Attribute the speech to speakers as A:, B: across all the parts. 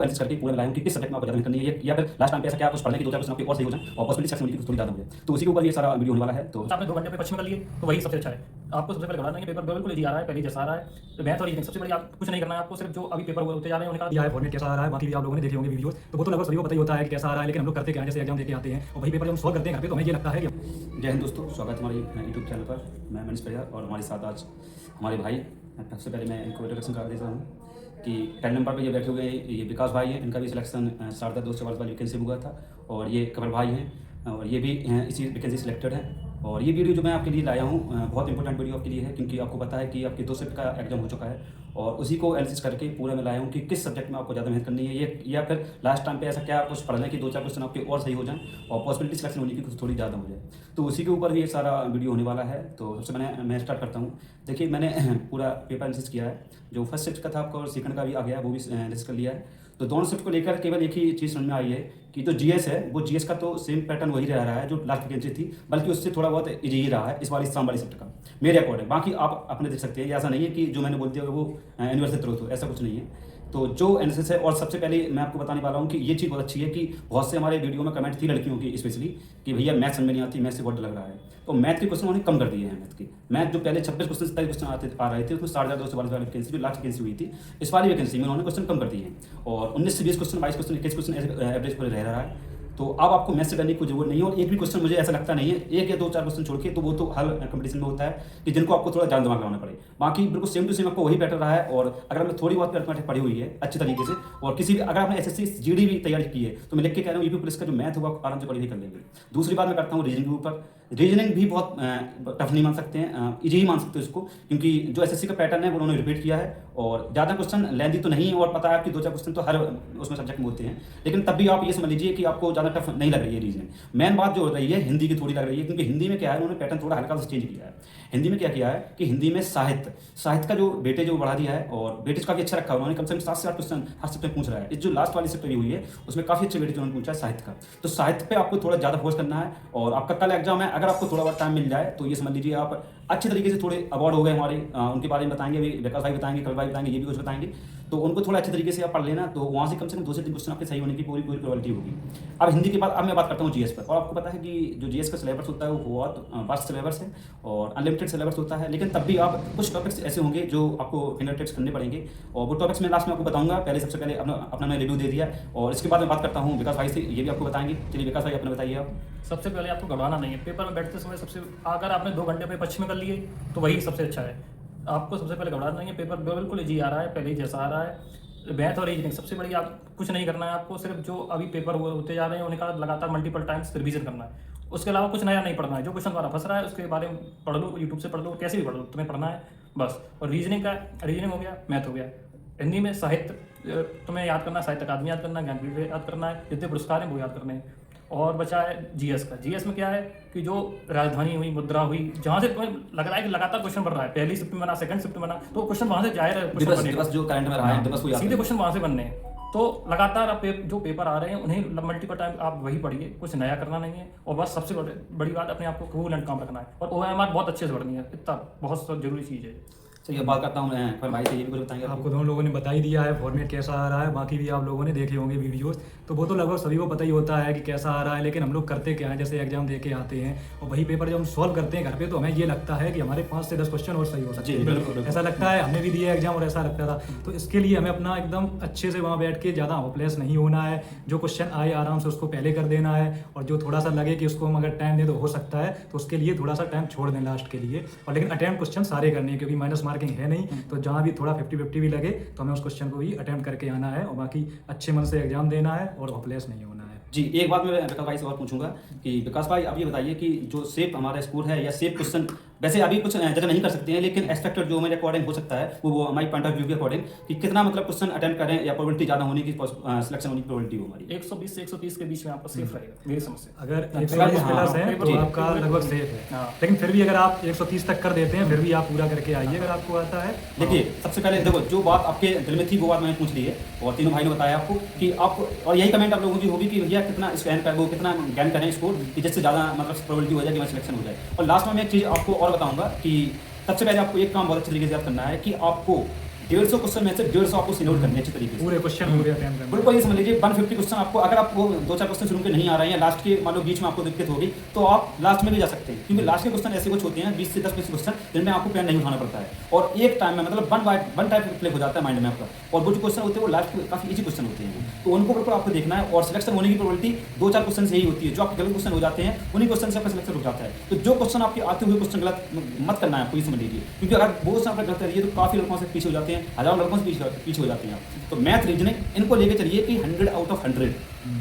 A: Analysis करके पूरा मिलाया हूँ कि किस सब्जेक्ट में आपको ज़्यादा मेहनत करनी है या फिर लास्ट टाइम पे ऐसा क्या कुछ पढ़ने की 2-4 क्वेश्चन आपके और सही हो जाएँ और पॉसिबिलिटी सिलेक्शन होने की थोड़ी ज़्यादा हो जाए। तो उसी के ऊपर ये सारा वीडियो होने वाला है। तो
B: आपने 2 घंटे पे पश्चिम कर लिए तो वही सबसे अच्छा है। आपको सबसे पहले घबराना नहीं है, पेपर बिल्कुल ईज़ी आ रहा है, पहले जैसा आ रहा है। तो मैथ और रीजनिंग सबसे बड़ी आप कुछ नहीं करना है, आपको सिर्फ जो अभी पेपर होते जा रहे हैं उनका
C: दिया है फॉर्मेट कैसा आ रहा है, बाकी भी आप लोगों ने देखे होंगे वीडियोस, तो वो तो लगभग सभी को पता ही होता है कि कैसा आ रहा है, लेकिन हम लोग करते क्या है, जैसे एग्जाम देके आते हैं और वही पेपर जब हम सॉल्व करते हैं घर पे तो हमें ये लगता है कि
A: जय हिंद दोस्तों, स्वागत है हमारे यूट्यूब चैनल पर। मैं मनीष परिहार और हमारे साथ आज हमारे भाई। सबसे पहले मैं इनको इंट्रोडक्शन कर देता हूँ कि 10 नंबर पर ये बैठे हुए हैं, ये विकास भाई हैं। इनका भी सिलेक्शन 244 वाली वैकेंसी हुआ था और ये कमर भाई हैं और ये भी इसी वैकेंसी सिलेक्टेड हैं। और ये वीडियो जो मैं आपके लिए लाया हूँ बहुत इंपॉर्टेंट वीडियो आपके लिए है, क्योंकि आपको पता है कि आपके 2 शिफ्ट का एग्जाम हो चुका है और उसी को एनालिसिस करके पूरा मैं लाया हूँ कि किस सब्जेक्ट में आपको ज़्यादा मेहनत करनी है ये या फिर लास्ट टाइम पे ऐसा क्या कुछ पढ़ने की 2-4 क्वेश्चन आपके और सही हो जाएं और पॉसिबिलिटी सिलेक्शन होने की कुछ थोड़ी ज़्यादा हो जाए। तो उसी के ऊपर भी ये सारा वीडियो होने वाला है। तो सबसे मैं स्टार्ट करता हूँ। देखिए, मैंने पूरा पेपर एनालिसिस किया है। जो फर्स्ट शिफ्ट का था आपका और सेकंड का भी आ गया है, वो भी एनालिसिस कर लिया है। तो दोनों शिफ्ट को लेकर केवल एक ही चीज़ समझ में आई है कि जो जीएस है वो जीएस का तो सेम पैटर्न वही रह रहा है जो लास्ट वैकेंसी थी, बल्कि उससे थोड़ा बहुत इजी ही रहा है इस वाली शाम वाली शिफ्ट का मेरे अकॉर्डिंग। बाकी आप अपने देख सकते हैं, ऐसा नहीं है कि जो मैंने बोल दिया वो यूनिवर्सिटी थ्रू हो, ऐसा कुछ नहीं है। तो जो एनालिसिस है, और सबसे पहले मैं आपको बताने वाला हूँ कि ये चीज़ बहुत अच्छी है कि बहुत से हमारे वीडियो में कमेंट थी लड़कियों की स्पेशली कि भैया मैथ समझ में नहीं आती, मैथ से बहुत डर लग रहा है। तो मैथ के क्वेश्चन उन्होंने कम कर दिए हैं। मैथ जो पहले 26 क्वेश्चन 27 क्वेश्चन आ रहे थे, उसमें 244 वाली वैकेंसी जो लास्ट वैकेंसी हुई थी, इस वाली वैकेंसी में उन्होंने क्वेश्चन कम कर दिए हैं और 19 से 20 क्वेश्चन, 22 क्वेश्चन, 21 क्वेश्चन एवरेज पर रह रहा है। तो अब आपको मैथ से डरने की जरूरत नहीं है और एक भी क्वेश्चन मुझे ऐसा लगता नहीं है, 1 या 2-4 क्वेश्चन छोड़ के, तो वो तो हर कंपटीशन में होता है कि जिनको आपको थोड़ा जान दिमाग लगाना पड़े। बाकी बिल्कुल सेम टू सेम आपको वही बेटर रहा है। और अगर मैं थोड़ी बहुत मैथमेटिक्स पढ़ी हुई है अच्छी तरीके से, और किसी भी अगर आपने एसएससी जीडी भी तैयारी की है, तो मैं लिख के कह रहा हूँ यूपी पुलिस का जो मैथ होगा आराम से पढ़ी कर लेंगे। दूसरी बात मैं करता हूँ रीजनिंग के ऊपर। रीजनिंग भी बहुत टफ नहीं मान सकते हैं, इजी ही मान सकते हो इसको, क्योंकि जो एसएससी का पैटर्न है वो उन्होंने रिपीट किया है और ज़्यादा क्वेश्चन लेंदी तो नहीं है और पता है आपकी 2-4 क्वेश्चन तो हर उसमें सब्जेक्ट में होते हैं, लेकिन तब भी आप ये समझ लीजिए कि आपको ज़्यादा टफ नहीं लग रही है रीजनिंग। मेन बात जो हो रही है हिंदी की थोड़ी लग रही है, क्योंकि हिंदी में क्या है, उन्होंने पैटर्न थोड़ा हल्का सा चेंज किया है। हिंदी में क्या किया है कि हिंदी में साहित्य का जो वेटेज वो बढ़ा दिया है और वेटेज काफ़ी अच्छा रखा है उन्होंने। कम से कम 7 से 8 क्वेश्चन हर शिफ्ट में पूछ रहा है। इस जो लास्ट वाली शिफ्ट हुई है उसमें काफ़ी अच्छे वेटेज उन्होंने पूछा है साहित्य का। तो साहित्य पे आपको थोड़ा ज़्यादा फोकस करना है और आपका कल एग्जाम है, अगर आपको थोड़ा बहुत टाइम मिल जाए तो ये समझ लीजिए आप अच्छे तरीके से थोड़े अवार्ड हो गए हमारे, उनके बारे में बताएंगे, अभी विकास भाई बताएंगे, कल भाई बताएंगे, ये भी कुछ बताएंगे। तो उनको थोड़ा अच्छे तरीके से आप पढ़ लेना, तो वहाँ से कम 2 से 3 क्वेश्चन आपके सही होने की पूरी प्रोबेबिलिटी होगी। अब हिंदी के बाद अब मैं बात करता हूँ जीएस पर। और आपको पता है कि जो जीएस का सिलेबस होता है वो बहुत वास्ट सिलेबस है और अनलिमिटेड सिलेबस होता है, लेकिन तब भी आप कुछ टॉपिक्स ऐसे होंगे जो आपको फिंगर टिप्स करने पड़ेंगे और वो टॉपिक्स मैं लास्ट में आपको बताऊंगा। सबसे पहले अपना मैं रिव्यू दे दिया और इसके बाद मैं बात करता हूँ विकास भाई से, ये भी आपको बताएंगे। चलिए विकास भाई अपने बताइए आप।
B: सबसे पहले आपको घबराना नहीं है, पेपर में बैठते समय सबसे अगर आपने 2 घंटे पे पश्चिम कर लिए तो वही सबसे अच्छा है। आपको सबसे पहले घबराना नहीं है, पेपर बिल्कुल ईजी आ रहा है, पहले जैसा आ रहा है। मैथ और रीजनिंग सबसे बड़ी, आप कुछ नहीं करना है, आपको सिर्फ जो अभी पेपर होते जा रहे हैं उनका लगातार मल्टीपल टाइम्स रिवीजन करना है। उसके अलावा कुछ नया नहीं पढ़ना है। जो क्वेश्चन द्वारा फंस रहा है उसके बारे में पढ़ लो, यूट्यूब से पढ़ लो, कैसे भी पढ़ लो, तुम्हें पढ़ना है बस। और रीजनिंग हो गया, मैथ हो गया। हिंदी में साहित्य तुम्हें याद करना है, साहित्य अकादमी याद करना है, ज्ञानपीठ याद करना है, जितने पुरस्कार हैं वो याद करने हैं। और बचा है जीएस का। जीएस में क्या है कि जो राजधानी हुई, मुद्रा हुई, जहाँ से तुम्हें लग रहा है कि लगातार क्वेश्चन बन रहा है, पहली शिफ्ट में बना, सेकंड शिफ्ट में बना, तो क्वेश्चन वहाँ से जाहिर है
A: जो करंट में रहा है
B: सीधे क्वेश्चन वहाँ से बनने हैं। तो लगातार आप जो पेपर आ रहे हैं उन्हें मल्टीपल टाइम आप वही पढ़िए, कुछ नया करना नहीं है। और बस सबसे बड़ी बात, अपने आप को कूल एंड काम रखना है और OMR बहुत अच्छे से पढ़नी है, इतना बहुत जरूरी चीज़ है।
A: चलिए बात करता हूँ मैं पर भाई से, ये भी कुछ बताएंगे
C: आपको दोनों लोगों ने बता ही दिया है फॉर्मेट कैसा आ रहा है, बाकी भी आप लोगों ने देखे होंगे वीडियोस, तो वो तो लगभग सभी को पता ही होता है कि कैसा आ रहा है। लेकिन हम लोग करते क्या है, जैसे एग्जाम दे के आते हैं और वही पेपर जब हम सॉल्व करते हैं घर पे, तो हमें ये लगता है कि हमारे 5 से 10 क्वेश्चन और सही हो सकते हैं। ऐसा लगता है, हमने भी दिया एग्जाम और ऐसा लगता था। तो इसके लिए हमें अपना एकदम अच्छे से वहाँ बैठ के ज़्यादा होपलेस नहीं होना है। जो क्वेश्चन आए आराम से उसको पहले कर देना है और जो थोड़ा सा लगे कि उसको हम अगर टाइम दे तो हो सकता है, तो उसके लिए थोड़ा सा टाइम छोड़ दें लास्ट के लिए। और लेकिन अटेम्प्ट क्वेश्चन सारे करने हैं, क्योंकि माइनस मार्किंग है नहीं, तो जहाँ भी थोड़ा 50-50 भी लगे तो हमें उस क्वेश्चन को भी अटेम्प्ट करके आना है और बाकी अच्छे मन से एग्जाम देना है और होपलेस नहीं होना है।
A: जी, एक बात मैं विकास भाई से और पूछूंगा कि विकास भाई आप ये बताइए कि जो सेफ हमारा स्कोर है या सेफ क्वेश्चन, वैसे अभी कुछ जज नहीं कर सकते हैं, लेकिन एक्सपेक्टेड जो मेरे अकॉर्डिंग हो सकता है वो हमारी पॉइंट ऑफ व्यू के अकॉर्डिंग कि कितना मतलब क्वेश्चन अटेम्प्ट करें या प्रोबेबिलिटी ज़्यादा होने की, सिलेक्शन होने की प्रोबेबिलिटी हो हमारी
B: 120 से 130 के बीच में आपका सेफ रहेगा, मेरी समझ से।
C: अगर 120 प्लस है तो आपका लगभग सेफ है, लेकिन फिर भी अगर आप 130 तक कर देते हैं फिर भी आप पूरा करके आइए अगर आपको आता है।
A: देखिए, सबसे पहले देखो, जो बात आपके दिल में थी वो बात मैंने पूछ ली है और तीनों भाई ने बताया आपको कि आप, और यही कमेंट आप लोगों की होगी कि भैया कितना स्कैन कर, वो कितना ज्ञान करें स्कोर कि जिससे ज़्यादा मतलब प्रोबेबिलिटी हो जाए कि मैं सिलेक्शन हो जाए। और लास्ट में मैं एक चीज़ आपको और बताऊंगा कि सबसे पहले आपको एक काम बहुत अच्छे तरीके से याद करना है कि आपको 150 क्वेश्चन में से 150 आपको सी नोट करने हैं अच्छी तरीके से।
C: पूरे क्वेश्चन हो गया टाइम टाइम।
A: बिल्कुल ये समझ लीजिए 150 क्वेश्चन आपको, अगर आपको 2-4 क्वेश्चन शुरू के नहीं आ रहे हैं, लास्ट के मान लो बीच में आपको दिक्कत होगी, तो आप लास्ट में भी जा सकते हैं, क्योंकि लास्ट के क्वेश्चन ऐसे कुछ होते हैं 20 से 10 क्वेश्चन जिनमें आपको पेन नहीं उठाना पड़ता है, और एक टाइम में मतलब वन टाइप क्लिक हो जाता है माइंड में आपका, और वो जो क्वेश्चन होते हैं वो लास्ट काफी इजी क्वेश्चन होते हैं, तो उनको बिल्कुल आपको देखना है। और सिलेक्शन होने की प्रोबेबिलिटी 2-4 क्वेश्चन से ही होती है, जो आपके गलत क्वेश्चन हो जाते हैं उन्हीं क्वेश्चन से आपका सिलेक्शन रुक जाता है। तो जो क्वेश्चन आपके आते हुए क्वेश्चन गलत मत करना है आपको, ये समझ लीजिए, क्योंकि अगर वो क्वेश्चन आपका गलत करिए तो काफी लड़कों से पीछे हो जाते हैं, हजारों लड़कों से पीछे हो जाते हैं आप। तो मैथ रीजनिंग इनको लेके चलिए कि 100 आउट ऑफ 100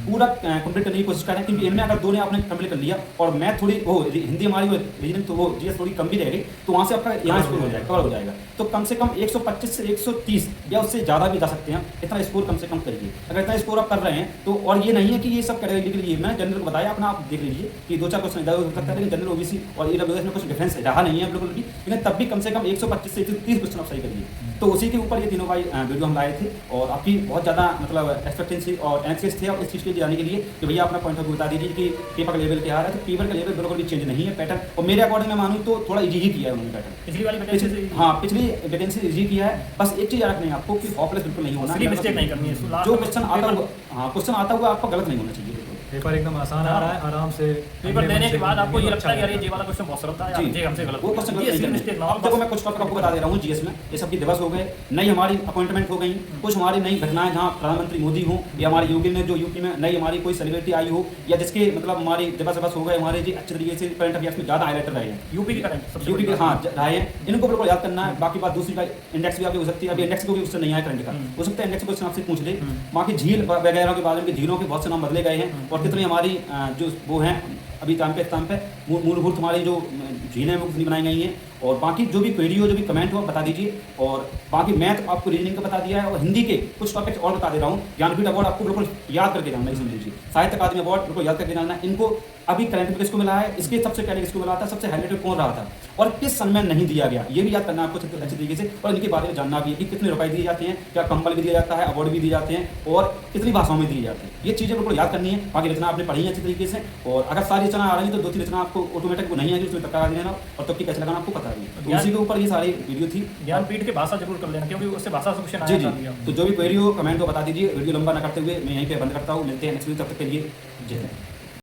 A: पूरा कंप्लीट करने की कोशिश करें, क्योंकि इनमें अगर दो ने आपने कंप्लीट कर लिया और मैथ थोड़ी वो हिंदी हमारी रीजनिंग तो वो जीएस थोड़ी कम भी रहेगी, तो वहाँ से आपका यहाँ स्कोर हो जाएगा, कवर हो जाएगा। तो कम से कम 125 से 130 या उससे ज़्यादा भी जा सकते हैं, इतना स्कोर कम से कम करिए। अगर इतना स्कोर आप कर रहे हैं तो, और ये नहीं है कि ये सब कैटेगरी के लिए, मैं जनरल को बताया, अपना आप देख लीजिए कि 2-4 क्वेश्चन इधर हो सकता है, लेकिन जनरल ओबीसी और ईडब्ल्यूएस में कुछ डिफरेंस रहा नहीं है बिल्कुल भी, लेकिन तब भी कम से कम 125 से 130 क्वेश्चन आप सही करिए। तो उसी के ऊपर ये तीनों भाई वीडियो हम लाए थे, और आपकी बहुत ज़्यादा मतलब एक्सपेक्टेंसी और एंक्सियस थे और इस चीज़ के लिए जाने के लिए कि भैया अपना पॉइंट ऑफ व्यू बता दीजिए कि पेपर का लेवल क्या है। तो पेपर का लेवल बिल्कुल भी चेंज नहीं है पैटर्न, और मेरे अकॉर्डिंग मैं मानूँ तो थोड़ा इजी ही किया है उन्होंने पैटर्न।
B: पिछली वाली वैकेंसी से
A: हाँ, पिछली वैकेंसी इजी किया है, बस एक चीज़ याद रखनी है आपको कि हॉपलेस बिल्कुल नहीं होना,
B: मिस्टेक नहीं करनी है।
A: जो क्वेश्चन आता हुआ, हाँ क्वेश्चन आता हुआ आपको गलत नहीं होना चाहिए बिल्कुल।
C: पेपर एकदम आसान आ रहा है, आराम से
B: पेपर देने के बाद आपको ये लगता है यार ये वाला क्वेश्चन बहुत सरल था, यार ये हमसे गलत,
A: वो क्वेश्चन
B: ये इसलिए मिस्टेक ना हो।
A: अब देखो मैं कुछ टॉपिक आपको बता दे रहा हूँ जीएस में, ये सब की दिवस हो गए, नई हमारी अपॉइंटमेंट हो गई, कुछ हमारी नई घटनाएं जहाँ प्रधानमंत्री मोदी हो, या हमारे यूपी में जो यूपी में नई हमारी कोई सेलिब्रिटी आई हो, या जिसके मतलब हमारी दिवस हो गए हमारे जी अच्छे तरीके से करंट अफेयर्स में ज़्यादा हाईलाइटर रहे हैं,
B: यूपी की करंट सबसे
A: यूपी के,
B: बड़ी
A: हाँ रहे हैं, इनको बिल्कुल याद करना है। बाकी बात दूसरी का इंडेक्स भी आपकी हो सकती है, अभी इंडेक्स को भी क्वेश्चन नहीं आया करंट का, हो सकता है इंडेक्स क्वेश्चन आपसे पूछ ले। बाकी झील वगैरह के बारे में, झीलों के बहुत से नाम बदले गए हैं, और कितनी हमारी जो वो हैं अभी टाइम पे मूलभूत हमारी जो झीलें वो कितनी बनाई गई हैं, और बाकी जो भी क्वेरी हो, जो भी कमेंट हो बता दीजिए। और बाकी मैथ आपको रीजनिंग का बता दिया है, और हिंदी के कुछ टॉपिक्स और बता दे रहा हूँ। ज्ञानपीठ अवार्ड आपको बिल्कुल याद करके जाना है, समझ लीजिए। साहित्य अकादमी अवार्ड बिल्कुल याद करके जाना है। इनको अभी करंट में किसको मिला है, इसके सबसे पहले किसको मिला था, सबसे हाईलाइटेड कौन रहा था, और किस सन में नहीं दिया गया, ये भी याद करना आपको अच्छे तरीके से। और इनके बारे में जानना भी है कि कितने रुपए दिए जाते हैं, क्या कंबल भी दिया जाता है, अवार्ड भी दिए जाते हैं, और कितनी भाषाओं में दिए जाते हैं, ये चीज़ें बिल्कुल याद करनी है। बाकी रचना आपने पढ़ी है अच्छी तरीके से, और अगर सारी रचना आ रही है तो 2-3 रचना आपको ऑटोमेटिक नहीं है, उसमें तक देना, और तब की कैसे लगाना आपको पता है। तो उसी के ऊपर ये सारी वीडियो थी।
B: ज्ञानपीठ की भाषा जरूर कर लेना, क्योंकि उससे भाषा से क्वेश्चन
A: जी
B: आया
A: जी,
B: था।
A: तो जो भी क्वेरी हो कमेंट को बता दीजिए। वीडियो लंबा ना करते हुए मैं यहीं पे बंद करता हूँ, मिलते हैं नेक्स्ट वीडियो, तब तक के लिए जय हिंद।